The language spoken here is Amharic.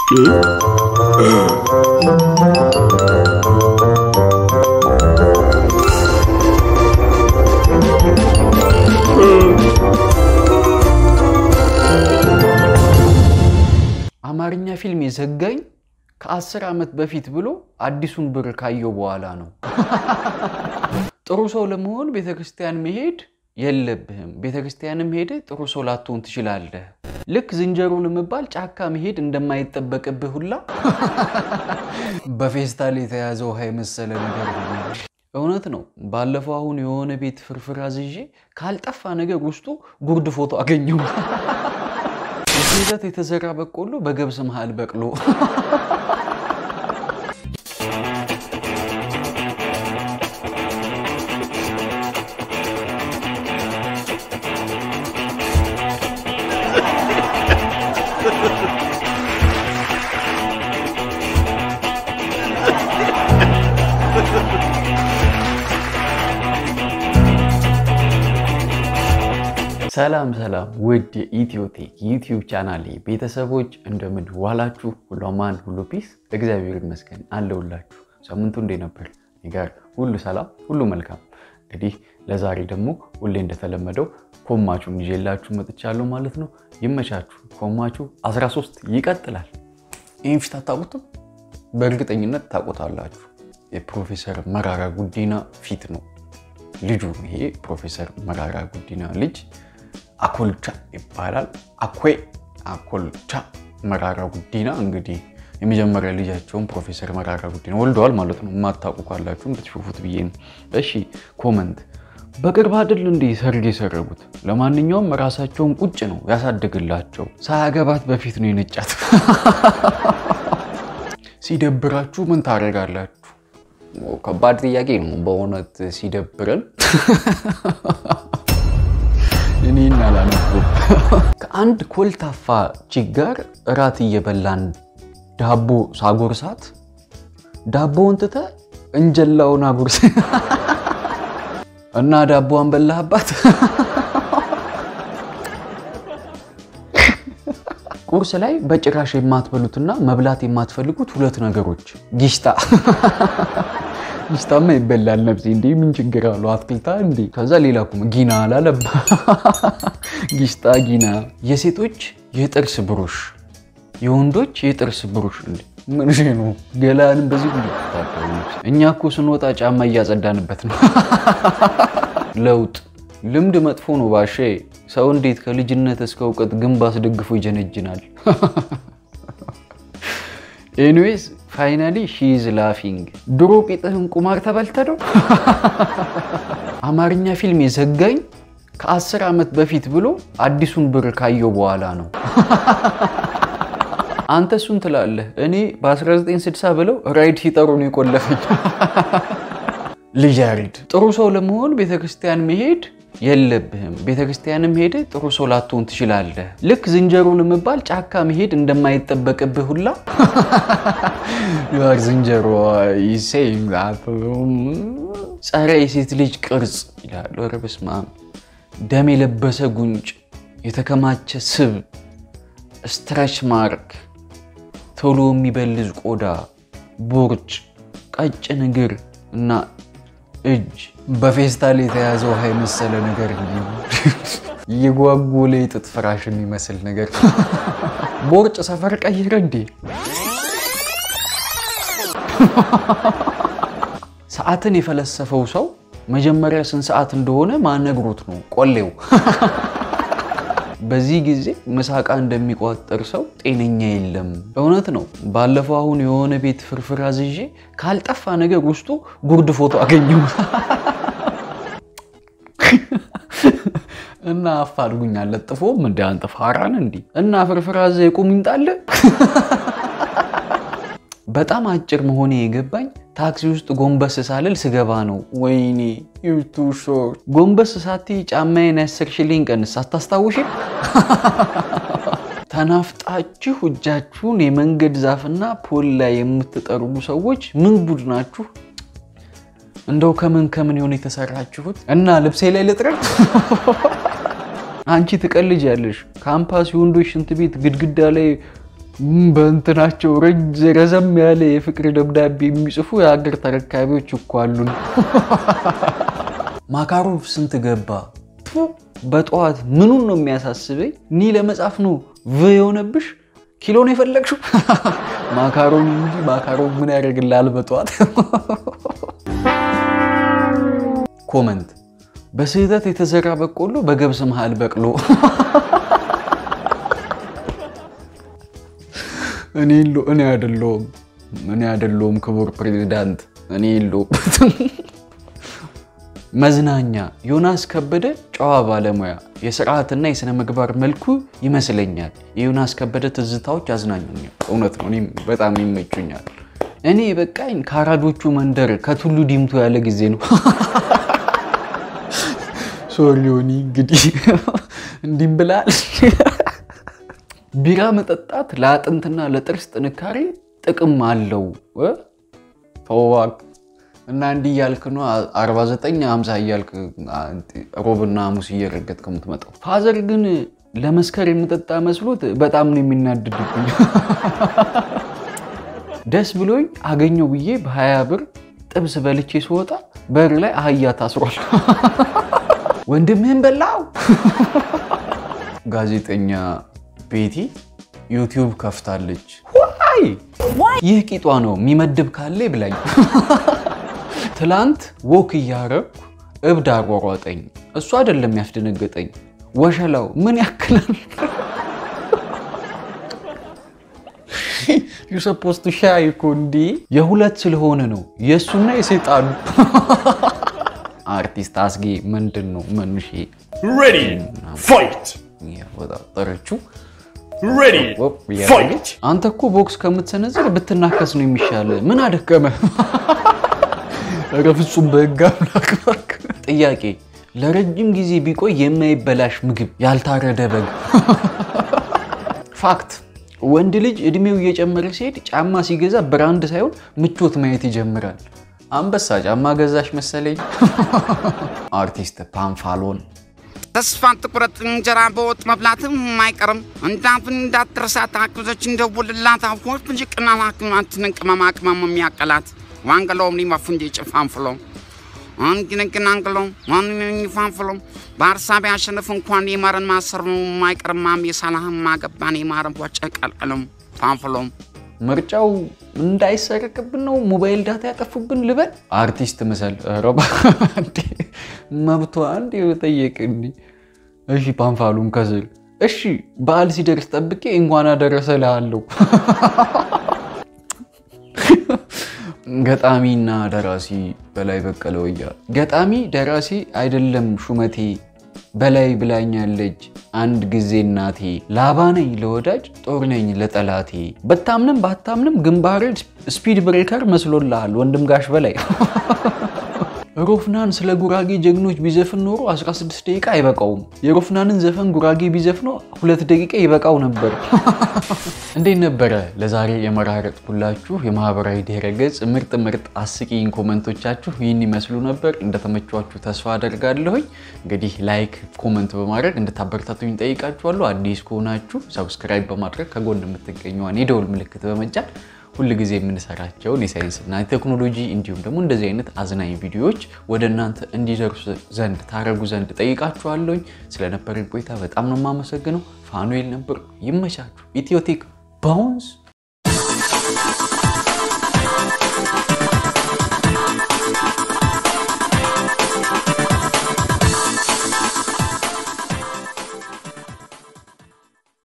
አማርኛ ፊልም የዘጋኝ ከ10 አመት በፊት ብሎ አዲሱን ብር ካየው በኋላ ነው ጥሩ ሰው ለመሆን ቤተክርስቲያን መሄድ የለብህም ቤተክርስቲያንም ሄደ ጥሩ ሰው ላትሆን ትችላለህ ልክ ዝንጀሮን መባል ጫካ መሄድ እንደማይጠበቅብህ ሁላ በፌስታል የተያዘው ሃይ መሰለ ነገር እውነት ነው ባለፈው አሁን የሆነ ቤት ፍርፍር አዝዤ ካልጠፋ ነገር ውስጡ ጉርድ ፎቶ አገኘው ይዘት የተዘራ በቆሎ በገብስ መሃል በቅሎ ሰላም ውድ የኢትዮቴክ ዩቲዩብ ቻናል ቤተሰቦች እንደምን ዋላችሁ ሁሉ ማን ሁሉ ፒስ እግዚአብሔር ይመስገን አለውላችሁ ሳምንቱ እንዴት ነበር ይጋር ሁሉ ሰላም ሁሉ መልካም እንግዲህ ለዛሬ ደግሞ ሁሌ እንደተለመደው ኮማቹን ይዤላችሁ መጥቻለሁ ማለት ነው ይመቻችሁ ኮማቹ 13 ይቀጥላል ኢንፍታ ታውቁት በእርግጠኝነት ታውቁታላችሁ የፕሮፌሰር መራራ ጉዲና ፊት ነው ልጁ ይሄ ፕሮፌሰር መራራ ጉዲና ልጅ አኮልቻ ይባላል አኮልቻ መራራ ጉዲና እንግዲህ የመጀመሪያ ልጃቸውን ፕሮፌሰር መራራ ጉዲና ወልደዋል ማለት ነው ማታውቁ ካላችሁ እንድትሹፉት ብዬ ነው እሺ ኮመንት በቅርብ አይደል እንዴ ሰርግ የሰረጉት ለማንኛውም ራሳቸውን ቁጭ ነው ያሳደግላቸው ሳያገባት በፊት ነው የነጫት ሲደብራችሁ ምን ታረጋላችሁ ከባድ ጥያቄ ነው በእውነት ሲደብረን እኔና ላነኩ ከአንድ ኮልታፋ ችጋር ራት እየበላን ዳቦ ሳጎርሳት ዳቦውን ተተ እንጀላውን አጉርስ እና ዳቦውን በላህባት ቁርስ ላይ በጭራሽ የማትበሉትና መብላት የማትፈልጉት ሁለት ነገሮች ጊሽታ ይስታማ ይበላል ነብዚ እንዴ ምን ችግር አለው አትክልታ እንዴ ከዛ ሌላኩም ጊና አላለም ጊሽታ ጊና የሴቶች የጥርስ ብሩሽ የወንዶች የጥርስ ብሩሽ እንዴ ምን ነው ገላን በዚህ ሁሉ ታጣው እኛኮ ስንወጣ ጫማ ያጸዳንበት ነው ለውጥ ልምድ መጥፎ ነው ባሼ ሰው እንዴት ከልጅነት እስከ ዕውቀት ግንባስ ደግፎ ይጀነጅናል Anyways, finally she is laughing. ድሮ ቂጥህን ቁማር ተበልተው አማርኛ ፊልም የዘጋኝ ከ10 አመት በፊት ብሎ አዲሱን ብር ካየው በኋላ ነው አንተሱን ትላለህ እኔ በ1960 ብለው ራይድ ሲጠሩ ነው የቆለፈኝ ልጃሪድ ጥሩ ሰው ለመሆን ቤተክርስቲያን መሄድ የለብህም ቤተክርስቲያንም ሄደ ጥሩ ሰው ላትሆን ትችላለህ ልክ ዝንጀሮን መባል ጫካ መሄድ እንደማይጠበቅብህ ሁላ you are ዝንጀሮ you saying that ጸረ የሴት ልጅ ቅርጽ ይላል ወረበስማ ደም የለበሰ ጉንጭ የተከማቸ ስብ ስትሬች ማርክ ቶሎ የሚበልዝ ቆዳ ቦርጭ ቀጭን እግር እና እጅ በፌስታል የተያዘው ሃይ መሰለ ነገር ይጓጉለ ይጥጥ ፍራሽ የሚመስል ነገር ቦርጭ ሰፈር ቀይረ እንዴ ሰዓትን የፈለሰፈው ሰው መጀመሪያ ስንት ሰዓት እንደሆነ ማነግሩት ነው ቆሌው በዚህ ጊዜ መሳቃ እንደሚቋጠር ሰው ጤነኛ የለም እውነት ነው ባለፈው አሁን የሆነ ቤት ፍርፍር አዝዤ ካልጠፋ ነገር ውስጡ ጉርድ ፎቶ አገኘው እና አፋልጉኛ ለጥፎም እንደ አንተ ፋራን እንዴ እና ፍርፍር አዘ ይቆምንጣለ በጣም አጭር መሆኔ የገባኝ ታክሲ ውስጥ ጎንበስ ሳልል ስገባ ነው ወይኔ ዩቱ ሾርት ጎንበስ ሳቲ ጫማዬን 10 ሽሊን ቀንስ አታስታውሽ ተናፍጣችሁ እጃችሁን የመንገድ ዛፍና ፖል ላይ የምትጠርቡ ሰዎች ምን ቡድናችሁ እንደው ከምን ይሆን የተሰራችሁት እና ልብሴ ላይ ልጥረግ አንቺ ትቀልጃለሽ ካምፓስ ወንዶች ሽንት ቤት ግድግዳ ላይ በእንትናቸው ረዘም ያለ የፍቅር ደብዳቤ የሚጽፉ የሀገር ተረካቢዎች እኮ አሉን ማካሮቭ ስንት ገባ በጧት ምኑን ነው የሚያሳስበኝ ኒ ለመጻፍ ነው የሆነብሽ ኪሎ ነው የፈለግሽው ማካሮቭ እንጂ ማካሮቭ ምን ያደርግልሃል በጧት ኮመንት በስህተት የተዘራ በቆሎ በገብስ መሃል በቅሎ እኔ አይደለሁም ክቡር ፕሬዝዳንት እኔ መዝናኛ ዮናስ ከበደ ጨዋ ባለሙያ የሥርዓትና የሥነ ምግባር መልኩ ይመስለኛል የዮናስ ከበደ ትዝታዎች አዝናኙኛል እውነት ነው እኔም በጣም ይመቹኛል እኔ በቃኝ ካራዶቹ መንደር ከቱሉ ዲምቱ ያለ ጊዜ ነው ሶሪዮኒ እንግዲህ እንዲም ብላል ቢራ መጠጣት ለአጥንትና ለጥርስ ጥንካሬ ጥቅም አለው ተዋክ እና እንዲ ያልክ ነው 49 50 ያልክ ሮብና ሙስ እየረገጥከው የምትመጣው ፋዘር ግን ለመስከር የምጠጣ መስሎት በጣም ነው የሚናደድብኝ ደስ ብሎኝ አገኘው ብዬ በ20 ብር ጥብስ በልቼ ስወጣ በር ላይ አህያ ታስሯል ወንድምህን በላው ጋዜጠኛ ቤቲ ዩቲዩብ ከፍታለች ዋይ ይህ ቂጧ ነው የሚመድብ ካለ ብላኝ ትላንት ወክ ያረኩ እብድ አሯሯጠኝ እሱ አይደለም ያስደነገጠኝ ወሸላው ምን ያክላል you supposed to share ኮንዲ የሁለት ስለሆነ ነው የሱና የሰይጣኑ አርቲስት አስጌ ምንድነው መንሺ ready fight ያወጣጠረቹ ready fight አንተ እኮ ቦክስ ከምትሰነዝር ብትናከስ ነው የሚሻለ ምን አደከመ ረፍጹም በጋምላክ ጥያቄ ለረጅም ጊዜ ቢቆይ የማይበላሽ ምግብ ያልታረደ በግ ፋክት ወንድ ልጅ እድሜው እየጨመረ ሲሄድ ጫማ ሲገዛ ብራንድ ሳይሆን ምቾት ማየት ይጀምራል አንበሳ ጫማ ገዛሽ መሰለኝ አርቲስት ፓንፋሎን ተስፋን ትኩረት እንጀራ በወጥ መብላትም ማይቀርም እንዳትረሳት አክዞች እንደውልላት አፎች ብንጅቅና ማክማት ንቅማማቅማም የሚያቀላት ዋንገሎም ሊማፉንጂ ጭፋንፍሎ አንግነግናንግሎ ማንነኝ ፋንፍሎ ባርሳቢ አሸነፍ እንኳን የማረን ማሰር ነው ማይቀርማም የሳላህም ማገባን የማረን ወጨቀልቀለም ፋንፍሎ ምርጫው እንዳይሰረቅብን ነው ሞባይል ዳታ ያጠፉብን ልበል አርቲስት መሰል ሮባ መብቶ አንድ ይጠየቅኝ እሺ ፓንፋሉን ከዝል እሺ በዓል ሲደርስ ጠብቄ እንኳን አደረሰልሃለሁ ገጣሚና ደራሲ በላይ በቀለውያ ገጣሚ ደራሲ አይደለም ሹመቴ በላይ ብላኛለች አንድ ጊዜ እናቴ ላባነኝ ለወዳጅ ጦርነኝ ለጠላቴ በታምንም ባታምንም ግንባሬ ስፒድ ብሬከር መስሎልሃል ወንድም ጋሽ በላይ ሮፍናን ስለ ጉራጌ ጀግኖች ቢዘፍን ኖሮ 16 ደቂቃ አይበቃውም የሮፍናንን ዘፈን ጉራጌ ቢዘፍነው 2 ደቂቃ ይበቃው ነበር እንዴት ነበር ለዛሬ የመራረጥኩላችሁ የማህበራዊ ድረገጽ ምርጥ አስቂኝ ኮመንቶቻችሁ ይህን ይመስሉ ነበር እንደተመቻችሁ ተስፋ አደርጋለሁ እንግዲህ ላይክ ኮመንት በማድረግ እንድታበረታቱኝ ጠይቃችኋለሁ አዲስ ከሆናችሁ ሰብስክራይብ በማድረግ ከጎን የምትገኙዋን የደወል ምልክት በመጫን ሁሉ ጊዜ የምንሰራቸው የሳይንስና ቴክኖሎጂ እንዲሁም ደግሞ እንደዚህ አይነት አዝናኝ ቪዲዮዎች ወደ እናንተ እንዲደርሱ ዘንድ ታረጉ ዘንድ ጠይቃችኋለሁ ስለነበረን ቆይታ በጣም ነው ማመሰግነው ፋኑኤል ነበር ይመቻችሁ ኢትዮቴክ ባውንስ